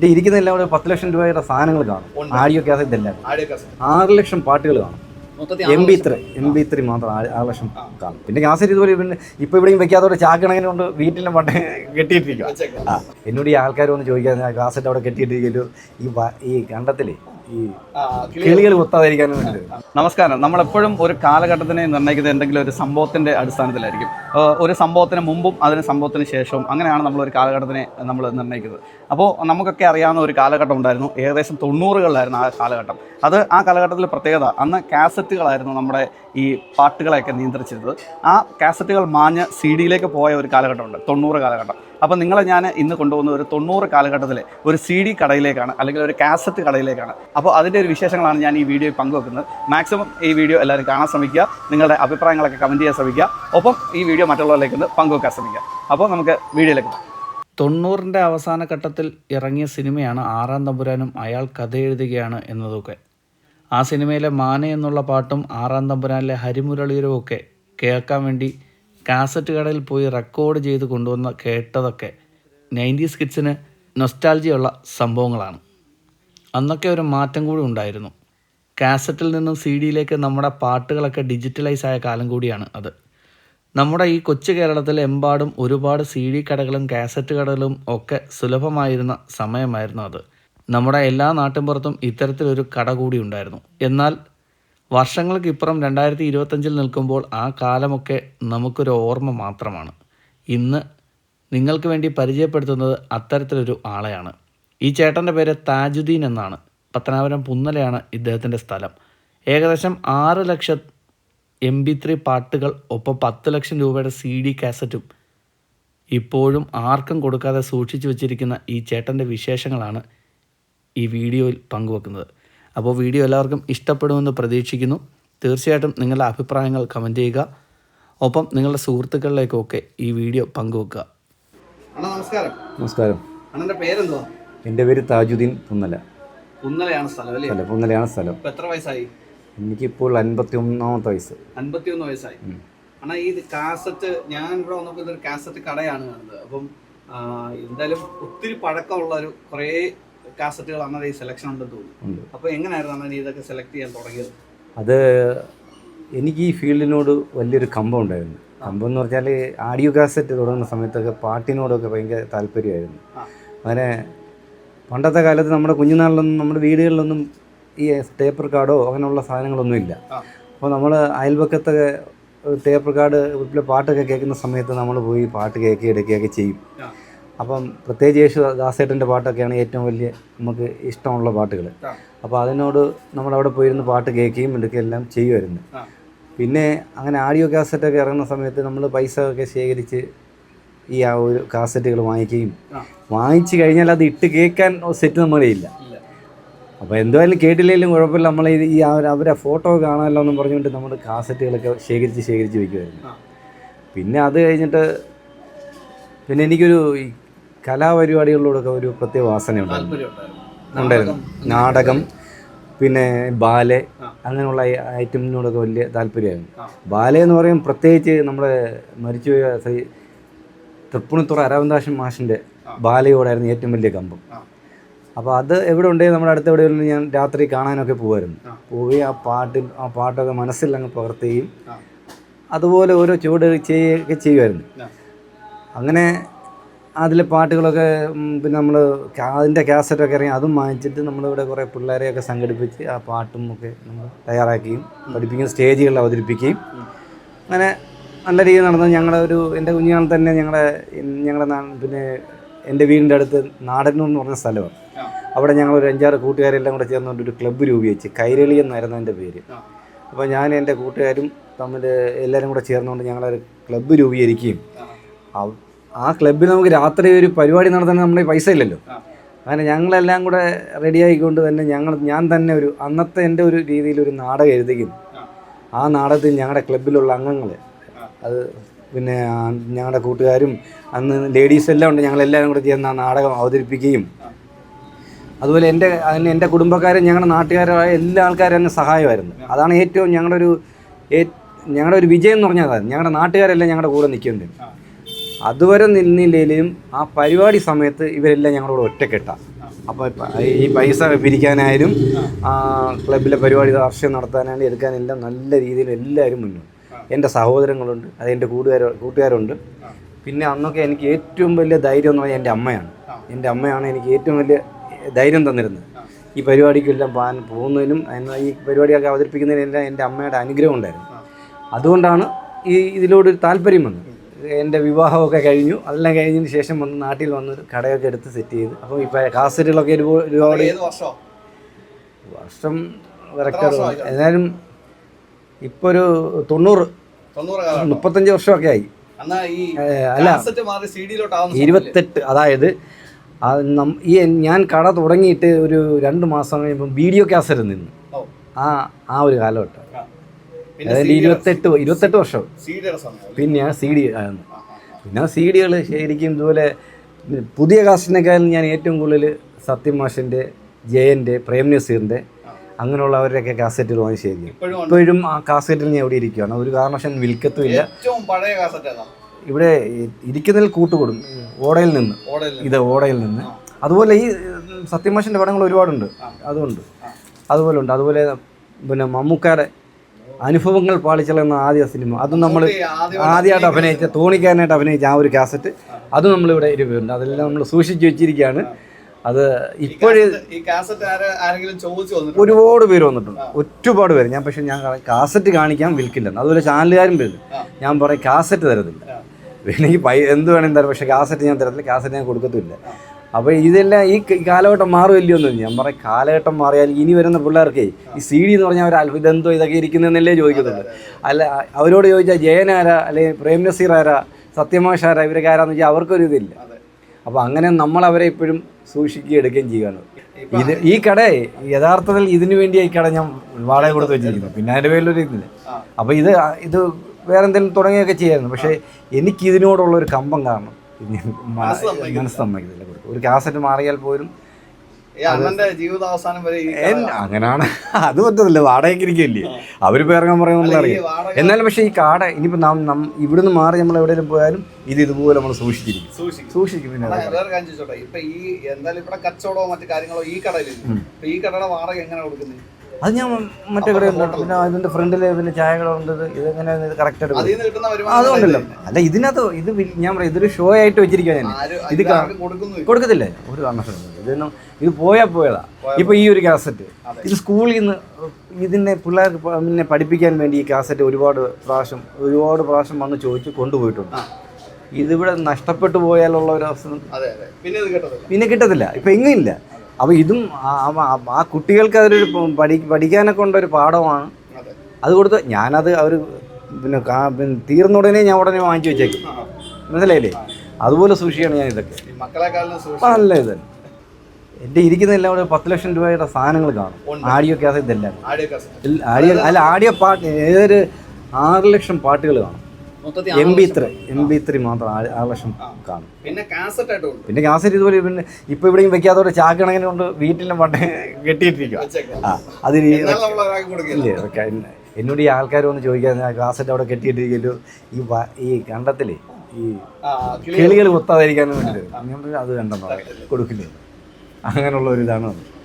ഇരിക്കുന്നതെല്ലാം കൂടെ 10 ലക്ഷം രൂപയുടെ സാധനങ്ങൾ കാണും. ആഡിയോ കാസറ്റ് എല്ലാം 6 ലക്ഷം പാട്ടുകൾ കാണും. MP3 മാത്രം 6 ലക്ഷം കാണും. പിന്നെ കാസറ്റ് ഇതുപോലെ പിന്നെ ഇപ്പോൾ ഇവിടെയും വെക്കാത്തവരെ ചാക്കണങ്ങനെ കൊണ്ട് വീട്ടിലും പണ്ട് കെട്ടിയിട്ടിരിക്കുക. എന്നോട് ഈ ആൾക്കാർ വന്ന് ചോദിക്കാൻ കാസറ്റ് അവിടെ കെട്ടിയിട്ടിരിക്കല്ലോ ഈ കണ്ടത്തിലേ ഈ കിളികൾ കൊത്താതിരിക്കാനും വേണ്ടി. നമസ്കാരം. നമ്മളെപ്പോഴും ഒരു കാലഘട്ടത്തിനെ നിർണ്ണയിക്കുന്നത് എന്തെങ്കിലും ഒരു സംഭവത്തിൻ്റെ അടിസ്ഥാനത്തിലായിരിക്കും. ഒരു സംഭവത്തിന് മുമ്പും അതിന് സംഭവത്തിന് ശേഷവും അങ്ങനെയാണ് നമ്മളൊരു കാലഘട്ടത്തിനെ നമ്മൾ നിർണ്ണയിക്കുന്നത്. അപ്പോൾ നമുക്കൊക്കെ അറിയാവുന്ന ഒരു കാലഘട്ടം ഉണ്ടായിരുന്നു. ഏകദേശം 90കളിലായിരുന്നു ആ കാലഘട്ടം. ആ കാലഘട്ടത്തിൽ പ്രത്യേകത അന്ന് കാസറ്റുകളായിരുന്നു നമ്മുടെ ഈ പാട്ടുകളെയൊക്കെ നിയന്ത്രിച്ചിരുന്നത്. ആ കാസറ്റുകൾ മാഞ്ഞ് CD-യിലേക്ക് പോയ ഒരു കാലഘട്ടമുണ്ട്, 90 കാലഘട്ടം. അപ്പോൾ നിങ്ങളെ ഞാൻ ഇന്ന് കൊണ്ടുപോകുന്ന ഒരു 90 കാലഘട്ടത്തിലെ ഒരു CD കടയിലേക്കാണ്, അല്ലെങ്കിൽ ഒരു കാസറ്റ് കടയിലേക്കാണ്. അപ്പോൾ അതിൻ്റെ ഒരു വിശേഷങ്ങളാണ് ഞാൻ ഈ വീഡിയോയിൽ പങ്കുവെക്കുന്നത്. മാക്സിമം ഈ വീഡിയോ എല്ലാവരും കാണാൻ ശ്രമിക്കുക, നിങ്ങളുടെ അഭിപ്രായങ്ങളൊക്കെ കമൻറ്റ് ചെയ്യാൻ ശ്രമിക്കുക, ഒപ്പം ഈ വീഡിയോ മറ്റുള്ളവരിലേക്ക് പങ്കുവെക്കാൻ ശ്രമിക്കുക. അപ്പോൾ നമുക്ക് വീഡിയോയിലേക്ക് പോകാം. 90ൻ്റെ അവസാന ഘട്ടത്തിൽ ഇറങ്ങിയ സിനിമയാണ് ആറാം തമ്പുരാനും അയാൾ കഥ എഴുതുകയാണ് എന്നതൊക്കെ. ആ സിനിമയിലെ മാന എന്നുള്ള പാട്ടും ആറാം തമ്പുരാനിലെ ഹരിമുരളീരും ഒക്കെ കേൾക്കാൻ വേണ്ടി കാസറ്റ് കടയിൽ പോയി റെക്കോർഡ് ചെയ്ത് കൊണ്ടുവന്ന് കേട്ടതൊക്കെ 90s കിഡ്സിന് നൊസ്റ്റാൾജിയുള്ള സംഭവങ്ങളാണ്. അന്നൊക്കെ ഒരു മാറ്റം കൂടി ഉണ്ടായിരുന്നു. കാസറ്റിൽ നിന്നും CD-യിലേക്ക് നമ്മുടെ പാട്ടുകളൊക്കെ ഡിജിറ്റലൈസ് ആയ കാലം കൂടിയാണ് അത്. നമ്മുടെ ഈ കൊച്ചു കേരളത്തിൽ എമ്പാടും ഒരുപാട് CD കടകളും കാസറ്റ് കടകളും ഒക്കെ സുലഭമായിരുന്ന സമയമായിരുന്നു അത്. നമ്മുടെ എല്ലാ നാട്ടിൻപുറത്തും ഇത്തരത്തിലൊരു കട കൂടി ഉണ്ടായിരുന്നു. എന്നാൽ വർഷങ്ങൾക്കിപ്പുറം 2025 നിൽക്കുമ്പോൾ ആ കാലമൊക്കെ നമുക്കൊരു ഓർമ്മ മാത്രമാണ്. ഇന്ന് നിങ്ങൾക്ക് വേണ്ടി പരിചയപ്പെടുത്തുന്നത് അത്തരത്തിലൊരു ആളെയാണ്. ഈ ചേട്ടൻ്റെ പേര് താജുദ്ദീൻ എന്നാണ്. പത്തനാപുരം പുന്നലയാണ് ഇദ്ദേഹത്തിൻ്റെ സ്ഥലം. ഏകദേശം 6 ലക്ഷം MP3 പാട്ടുകൾ, ഒപ്പം 10 ലക്ഷം രൂപയുടെ CD കാസറ്റും ഇപ്പോഴും ആർക്കും കൊടുക്കാതെ സൂക്ഷിച്ചു വച്ചിരിക്കുന്ന ഈ ചേട്ടൻ്റെ വിശേഷങ്ങളാണ് ഈ വീഡിയോയിൽ പങ്കുവെക്കുന്നത്. അപ്പോൾ വീഡിയോ എല്ലാവർക്കും ഇഷ്ടപ്പെടുമെന്ന് പ്രതീക്ഷിക്കുന്നു. തീർച്ചയായിട്ടും നിങ്ങളുടെ അഭിപ്രായങ്ങൾ കമൻറ്റ് ചെയ്യുക, ഒപ്പം നിങ്ങളുടെ സുഹൃത്തുക്കളിലേക്കൊക്കെ ഈ വീഡിയോ പങ്കുവെക്കുക. അണ്ണാ നമസ്കാരം. നമസ്കാരം. അണ്ണൻ്റെ പേരെന്തോ? എൻ്റെ പേര് താജുദ്ദീൻ പുന്നല. പുന്നലയാണ് സ്ഥലം അല്ലേ? പുന്നലയാണ് സ്ഥലം. എത്ര വയസ്സായി? എനിക്കിപ്പോൾ 51ാമത്തെ വയസ്സ്. 51 വയസ്സായി. അണ്ണാ ഈ കാസറ്റ്, ഞാൻ ഇവിടെ വന്നപ്പോൾ ഇതൊരു കാസറ്റ് കടയാണ് കാണുന്നത്. അപ്പം എന്തായാലും ഒത്തിരി പഴക്കമുള്ള ഒരു കുറേ കാസറ്റുകൾ അന്നേരം ഈ സെലക്ഷൻ ഉണ്ടെന്ന് തോന്നുന്നു. അപ്പോൾ എങ്ങനെയായിരുന്നു അണ്ണൻ ഇതൊക്കെ സെലക്ട് ചെയ്യാൻ തുടങ്ങിയത്? അത് എനിക്ക് ഈ ഫീൽഡിനോട് വലിയൊരു കമ്പം ഉണ്ടായിരുന്നു. കമ്പം എന്ന് പറഞ്ഞാൽ ആഡിയോ കാസറ്റ് തുടങ്ങുന്ന സമയത്തൊക്കെ പാട്ടിനോടൊക്കെ ഭയങ്കര താല്പര്യമായിരുന്നു. അങ്ങനെ പണ്ടത്തെ കാലത്ത് നമ്മുടെ കുഞ്ഞുനാളിലൊന്നും നമ്മുടെ വീടുകളിലൊന്നും ഈ ടേപ്പ് റെക്കോർഡോ അങ്ങനെയുള്ള സാധനങ്ങളൊന്നും ഇല്ല. അപ്പോൾ നമ്മൾ അയൽപക്കത്തൊക്കെ ടേപ്പ് റെക്കോർഡ് പാട്ടൊക്കെ കേൾക്കുന്ന സമയത്ത് നമ്മൾ പോയി പാട്ട് എടുക്കുകയൊക്കെ ചെയ്യും. അപ്പം പ്രത്യേകിച്ച് ദാസേട്ടൻ്റെ പാട്ടൊക്കെയാണ് ഏറ്റവും വലിയ നമുക്ക് ഇഷ്ടമുള്ള പാട്ടുകൾ. അപ്പോൾ അതിനോട് നമ്മളവിടെ പോയിരുന്ന് പാട്ട് കേൾക്കുകയും എടുക്കുകയെല്ലാം ചെയ്യുമായിരുന്നു. പിന്നെ അങ്ങനെ ആഡിയോ കാസറ്റൊക്കെ ഇറങ്ങുന്ന സമയത്ത് നമ്മൾ പൈസ ഒക്കെ ശേഖരിച്ച് ഈ ആ ഒരു കാസറ്റുകൾ വാങ്ങിച്ചു കഴിഞ്ഞാൽ അത് ഇട്ട് കേൾക്കാൻ സെറ്റ് നമ്മുടെ ഇല്ല. അപ്പോൾ എന്തായാലും കേട്ടില്ലെങ്കിലും കുഴപ്പമില്ല, നമ്മൾ ഈ അവരെ ഫോട്ടോ കാണാമല്ലോ എന്നും പറഞ്ഞുകൊണ്ട് നമ്മൾ കാസറ്റുകളൊക്കെ ശേഖരിച്ച് വയ്ക്കുമായിരുന്നു. പിന്നെ അത് കഴിഞ്ഞിട്ട് പിന്നെ എനിക്കൊരു ഈ കലാപരിപാടികളിലൂടെയൊക്കെ ഒരു പ്രത്യേക വാസന ഉണ്ടായിരുന്നു. നാടകം, പിന്നെ ബാലെ, അങ്ങനെയുള്ള ഐറ്റമിനോടൊക്കെ വലിയ താല്പര്യമായിരുന്നു. ബാലെ എന്ന് പറയും പ്രത്യേകിച്ച് നമ്മുടെ മരിച്ചുപോയ ശ്രീ തൃപ്പൂണിത്തുറ അരവിന്ദാക്ഷൻ മാഷിൻ്റെ ബാലയോടായിരുന്നു ഏറ്റവും വലിയ കമ്പം. അപ്പോൾ അത് എവിടെ ഉണ്ടെങ്കിൽ നമ്മുടെ അടുത്ത് എവിടെയെങ്കിലും ഞാൻ രാത്രി കാണാനൊക്കെ പോകുമായിരുന്നു. പോയി ആ പാട്ടൊക്കെ മനസ്സിൽ അങ്ങ് പകർത്തുകയും അതുപോലെ ഓരോ ചുവട് ചെയ്യുകയൊക്കെ ചെയ്യുമായിരുന്നു. അങ്ങനെ അതിലെ പാട്ടുകളൊക്കെ പിന്നെ നമ്മൾ അതിൻ്റെ കാസറ്റൊക്കെ ഇറങ്ങി അതും വാങ്ങിച്ചിട്ട് നമ്മളിവിടെ കുറേ പിള്ളേരെയൊക്കെ സംഘടിപ്പിച്ച് ആ പാട്ടും ഒക്കെ നമ്മൾ തയ്യാറാക്കുകയും പഠിപ്പിക്കുകയും സ്റ്റേജുകളിൽ അവതരിപ്പിക്കുകയും അങ്ങനെ നല്ല രീതിയിൽ നടന്നത്. എൻ്റെ കുഞ്ഞുനാൾ തന്നെ ഞങ്ങളുടെ പിന്നെ എൻ്റെ വീടിൻ്റെ അടുത്ത് നാടന്നൂർ എന്ന് പറഞ്ഞ സ്ഥലമാണ്. അവിടെ ഞങ്ങൾ ഒരു 5-6 കൂട്ടുകാരെല്ലാം കൂടെ ചേർന്നുകൊണ്ട് ഒരു ക്ലബ്ബ് രൂപീകരിച്ച്, കൈരളി എന്നായിരുന്നു എൻ്റെ പേര്. അപ്പോൾ ഞാൻ എൻ്റെ കൂട്ടുകാരും തമ്മിൽ എല്ലാവരും കൂടെ ചേർന്നുകൊണ്ട് ഞങ്ങളൊരു ക്ലബ്ബ് രൂപീകരിക്കുകയും ആ ക്ലബ്ബിൽ നമുക്ക് രാത്രി ഒരു പരിപാടി നടത്താൻ നമ്മുടെ പൈസ ഇല്ലല്ലോ. അങ്ങനെ ഞങ്ങളെല്ലാം കൂടെ റെഡിയായിക്കൊണ്ട് തന്നെ ഞാൻ തന്നെ അന്നത്തെ എൻ്റെ ഒരു രീതിയിലൊരു നാടകം എഴുതുകയും ആ നാടകത്തിൽ ഞങ്ങളുടെ ക്ലബ്ബിലുള്ള അംഗങ്ങൾ, അത് പിന്നെ ഞങ്ങളുടെ കൂട്ടുകാരും അന്ന് ലേഡീസ് എല്ലാം ഉണ്ട്, ഞങ്ങളെല്ലാവരും കൂടെ ചേർന്ന് ആ നാടകം അവതരിപ്പിക്കുകയും അതുപോലെ എൻ്റെ കുടുംബക്കാരും ഞങ്ങളുടെ നാട്ടുകാരായ എല്ലാ ആൾക്കാരും എന്നെ സഹായമായിരുന്നു. അതാണ് ഏറ്റവും ഞങ്ങളുടെ ഒരു വിജയം എന്ന് പറഞ്ഞാൽ അതാണ്. ഞങ്ങളുടെ നാട്ടുകാരെല്ലാം ഞങ്ങളുടെ കൂടെ നിൽക്കുന്നുണ്ട്. അതുവരെ നിന്നില്ലെങ്കിലും ആ പരിപാടി സമയത്ത് ഇവരെല്ലാം ഞങ്ങളോട് ഒറ്റക്കെട്ടാണ്. അപ്പോൾ ഈ പൈസ പിരിക്കാനായാലും ക്ലബിലെ പരിപാടി വാർഷികം നടത്താനായാലും എടുക്കാനെല്ലാം നല്ല രീതിയിൽ എല്ലാവരും മുന്നോട്ട്. എൻ്റെ സഹോദരങ്ങളുണ്ട്, അത് എൻ്റെ കൂട്ടുകാരുണ്ട്. പിന്നെ അന്നൊക്കെ എനിക്ക് ഏറ്റവും വലിയ ധൈര്യം എന്ന് പറഞ്ഞാൽ എൻ്റെ അമ്മയാണ്. എൻ്റെ അമ്മയാണ് എനിക്ക് ഏറ്റവും വലിയ ധൈര്യം തന്നിരുന്നത്. ഈ പരിപാടിക്കെല്ലാം പോകുന്നതിനും ഈ പരിപാടിയൊക്കെ അവതരിപ്പിക്കുന്നതിനെല്ലാം എൻ്റെ അമ്മയുടെ അനുഗ്രഹം ഉണ്ടായിരുന്നു. അതുകൊണ്ടാണ് ഇതിലോട് താല്പര്യം വന്നത്. എൻ്റെ വിവാഹമൊക്കെ കഴിഞ്ഞു. അതെല്ലാം കഴിഞ്ഞതിന് ശേഷം വന്ന് നാട്ടിൽ വന്ന് കടയൊക്കെ എടുത്ത് സെറ്റ് ചെയ്ത്. അപ്പോൾ ഇപ്പോൾ കാസറ്റുകളൊക്കെ ഒരുപാട് വർഷം കറക്റ്റ് ഏതായാലും ഇപ്പോൾ ഒരു 35 വർഷമൊക്കെ ആയി. അല്ല 28. അതായത് ഞാൻ കട തുടങ്ങിയിട്ട് ഒരു 2 മാസം കഴിയുമ്പോൾ വീഡിയോ കാസറ്റ് നിന്ന് ആ ഒരു കാലഘട്ടം. അതായത് 28 വർഷം. പിന്നെ CD ആയിരുന്നു. പിന്നെ CD-കൾ ശരിക്കും ഇതുപോലെ പുതിയ കാസറ്റിനേക്കാളും ഞാൻ ഏറ്റവും കൂടുതൽ സത്യം മാഷിൻ്റെ, ജയൻ്റെ, പ്രേം നസീറിൻ്റെ അങ്ങനെയുള്ളവരുടെയൊക്കെ കാസറ്റുകൾ വാങ്ങി ശേഖരിക്കും. ഇപ്പോഴും ആ കാസറ്റിൽ ഞാൻ ഇവിടെ ഇരിക്കുകയാണ്. ഒരു കാരണവശാലും വിൽക്കത്തുമില്ല. ഇവിടെ ഇരിക്കുന്നതിൽ കൂട്ടുകൂടും. ഓടയിൽ നിന്ന് അതുപോലെ ഈ സത്യമാഷിൻ്റെ പടങ്ങൾ ഒരുപാടുണ്ട്. അതുപോലെ ഉണ്ട്. അതുപോലെ പിന്നെ മമ്മൂക്കയുടെ അനുഭവങ്ങൾ പാളിച്ചെന്ന ആദ്യ സിനിമ, അതും നമ്മൾ ആദ്യമായിട്ട് അഭിനയിച്ച തോണിക്കാരനായിട്ട് അഭിനയിച്ച ആ ഒരു കാസറ്റ് അതും നമ്മളിവിടെ ഇരിക്കുന്നുണ്ട്. അതെല്ലാം നമ്മൾ സൂക്ഷിച്ച് വെച്ചിരിക്കുകയാണ്. അത് ഇപ്പോഴും ഒരുപാട് പേര് വന്നിട്ടുണ്ട്, ഒരുപാട് പേര്. ഞാൻ കാസറ്റ് കാണിക്കാൻ വിൽക്കില്ലെന്ന്. അതുപോലെ ചാനലുകാരും വരും. ഞാൻ പറയും കാസറ്റ് തരത്തില്ല, എനിക്ക് എന്ത് വേണമെങ്കിലും തരാം, പക്ഷേ കാസറ്റ് ഞാൻ തരത്തില്ല, കാസറ്റ് ഞാൻ കൊടുക്കത്തില്ല. അപ്പോൾ ഇതെല്ലാം ഈ കാലഘട്ടം മാറുമല്ലോ എന്ന് ഞാൻ പറയും. കാലഘട്ടം മാറിയാൽ ഇനി വരുന്ന പിള്ളേർക്കേ ഈ CD എന്ന് പറഞ്ഞാൽ അവർ ഇതെന്തോ ഇതൊക്കെ ഇരിക്കുന്നതെന്നല്ലേ ചോദിക്കുന്നുള്ളൂ. അല്ല, അവരോട് ചോദിച്ചാൽ ജയനാരാ അല്ലെങ്കിൽ പ്രേം നസീർ ആരാ, സത്യമാഷ് ആരാ, ഇവരൊക്കെ ആരാന്ന് വെച്ചാൽ അവർക്കൊരു ഇതില്ല. അപ്പോൾ അങ്ങനെ നമ്മളവരെ ഇപ്പോഴും സൂക്ഷിക്കുകയും എടുക്കുകയും ചെയ്യുകയാണ്. ഈ കട യഥാർത്ഥത്തിൽ ഇതിനു വേണ്ടി ഈ കട ഞാൻ വാടക കൊടുത്ത് വെച്ചിരിക്കുന്നു. പിന്നെ അതിൻ്റെ പേരിലൊരു ഇതില്ല. അപ്പോൾ ഇത് വേറെ എന്തെങ്കിലും തുടങ്ങിയൊക്കെ ചെയ്യായിരുന്നു. പക്ഷേ എനിക്കിതിനോടുള്ളൊരു കമ്പം കാരണം മനസ്സ് സമ്മതിക്കുന്നില്ല. ഒരു കാസറ്റ് മാറിയാൽ പോലും ജീവിതാവസാനം വരെ അങ്ങനെയാണ്. അത് പറ്റത്തില്ല, വാടകയ്ക്ക് ഇരിക്കില്ലേ, അവരിപ്പോൾ ഇറങ്ങാൻ പറയുമ്പോൾ നമ്മളറിയാം. എന്നാലും പക്ഷേ ഈ കാട ഇനിയിപ്പോൾ ഇവിടുന്ന് മാറി നമ്മൾ എവിടെയെങ്കിലും പോയാലും ഇതുപോലെ നമ്മൾ സൂക്ഷിക്കും. പിന്നെ ഇപ്പൊ ഈ എന്തായാലും ഇവിടെ കച്ചവടമോ മറ്റു കാര്യങ്ങളോ ഈ കടയിലില്ല. ഈ കടയുടെ വാടക എങ്ങനെ കൊടുക്കുന്നത്? അത് ഞാൻ മറ്റേ കടയുണ്ട്. പിന്നെ അതിൻ്റെ ഫ്രണ്ടിൽ പിന്നെ ചായകളുണ്ട്. ഇതെങ്ങനെ കറക്റ്റ് ആയിട്ട് അതുകൊണ്ടല്ലോ. അല്ല, ഇതിനകത്ത് ഞാൻ പറയാം, ഇതൊരു ഷോ ആയിട്ട് വെച്ചിരിക്കുക. ഞാൻ ഇത് കൊടുക്കത്തില്ലേ ഒരു കാരണവശാലും. ഇത് പോയതാ. ഇപ്പൊ ഈ ഒരു കാസറ്റ് ഇത് സ്കൂളിൽ നിന്ന് ഇതിനെ പിള്ളേർക്ക് പിന്നെ പഠിപ്പിക്കാൻ വേണ്ടി ഈ കാസറ്റ് ഒരുപാട് പ്രാവശ്യം വന്ന് ചോദിച്ച് കൊണ്ടുപോയിട്ടുണ്ട്. ഇതിവിടെ നഷ്ടപ്പെട്ടു പോയാലുള്ള ഒരു അവസ്ഥ പിന്നെ കിട്ടത്തില്ല. ഇപ്പൊ എങ്ങനെയില്ല. അപ്പോൾ ഇതും ആ കുട്ടികൾക്ക് അതൊരു പഠിക്കാനൊക്കെ ഉള്ളൊരു പാഠമാണ്. അത് കൊടുത്ത് ഞാനത് അവർ പിന്നെ തീർന്ന ഉടനെ ഞാൻ ഉടനെ വാങ്ങിച്ചു വെച്ചേക്കും. മനസ്സിലായില്ലേ? അതുപോലെ സൂക്ഷിക്കുകയാണ് ഞാൻ ഇതൊക്കെ. നല്ല ഇത് എൻ്റെ ഇരിക്കുന്നതെല്ലാം കൂടെ 10 ലക്ഷം രൂപയുടെ സാധനങ്ങൾ കാണും. ആഡിയോ കാസറ്റ് ഇതെല്ലാം ആഡിയോ പാട്ട് ഏതൊരു 6 ലക്ഷം പാട്ടുകൾ കാണും. MP3 മാത്രം 6 ലക്ഷം കാണും. പിന്നെ കാസറ്റ് ഇതുപോലെ പിന്നെ ഇപ്പൊ ഇവിടെയും വെക്കാത്തവരെ ചാക്കണങ്ങനെ കൊണ്ട് വീട്ടിലും പണ്ട് കെട്ടിയിട്ടിരിക്കുക. അതിന് എന്നോട് ഈ ആൾക്കാർ വന്ന് ചോദിക്കാൻ കാസറ്റ് അവിടെ കെട്ടിയിട്ടിരിക്കല്ലോ ഈ കണ്ടത്തില് ഈ കിളികൾ കൊത്താതിരിക്കാനും വേണ്ടി അത് കണ്ടെന്നോ കൊടുക്കില്ലേ, അങ്ങനെയുള്ള ഒരു ഇതാണ്.